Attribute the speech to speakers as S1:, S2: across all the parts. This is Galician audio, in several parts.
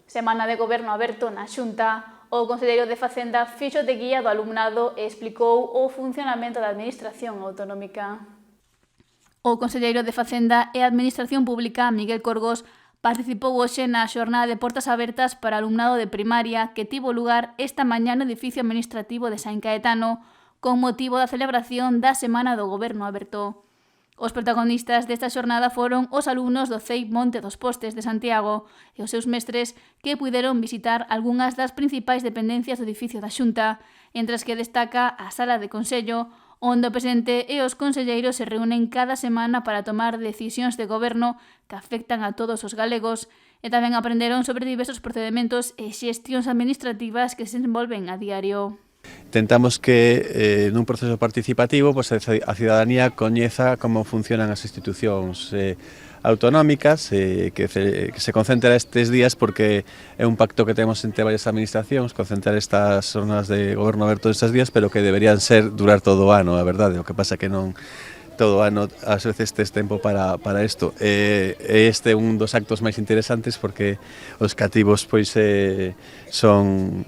S1: Semana de Goberno aberto na Xunta, o conselleiro de Facenda fixo de guía do alumnado e explicou o funcionamento da Administración Autonómica. O conselleiro de Facenda e Administración Pública, Miguel Corgos, participou hoxe na xornada de portas abertas para alumnado de primaria que tivo lugar esta mañá no edificio administrativo de San Caetano con motivo da celebración da Semana do Goberno aberto. Os protagonistas desta xornada foron os alumnos do CEI Monte dos Postes de Santiago e os seus mestres que puideron visitar algunhas das principais dependencias do edificio da Xunta, entre as que destaca a Sala de Consello, onde o presidente e os conselleiros se reúnen cada semana para tomar decisións de goberno que afectan a todos os galegos e tamén aprenderon sobre diversos procedementos e xestións administrativas que se desenvolven a diario.
S2: Intentamos que nun proceso participativo pues, a cidadanía coñeza como funcionan as institucións autonómicas que se concentra estes días porque é un pacto que temos entre varias administracións, concentrar estas zonas de goberno aberto estes días, pero que deberían durar todo o ano, a verdade, o que pasa que non todo o ano ás veces tes tempo para isto. Este é un dos actos máis interesantes porque os cativos pois son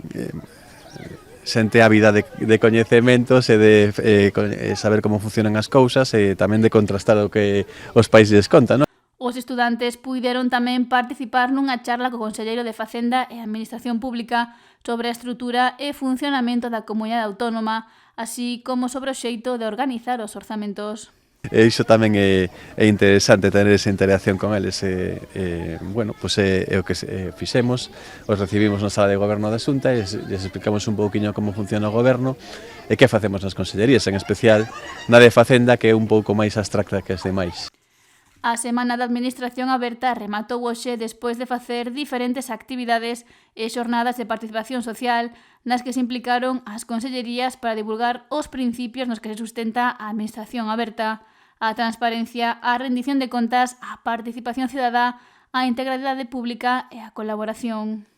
S2: xente ávida de coñecementos e de saber como funcionan as cousas e tamén de contrastar o que os países contan, non?
S1: Os estudantes puideron tamén participar nunha charla co conselleiro de Facenda e Administración Pública sobre a estrutura e funcionamento da comunidade autónoma, así como sobre o xeito de organizar os orzamentos.
S2: E iso tamén é interesante tener esa interacción con eles. Bueno, pois é o que fixemos, os recibimos na sala de goberno da Xunta e les explicamos un pouquiño como funciona o goberno e que facemos nas consellerías, en especial na de Facenda, que é un pouco máis abstracta que as demais.
S1: A Semana da Administración Aberta rematou hoxe despois de facer diferentes actividades e xornadas de participación social nas que se implicaron as consellerías para divulgar os principios nos que se sustenta a Administración Aberta, a transparencia, a rendición de contas, a participación cidadá, a integridade pública e a colaboración.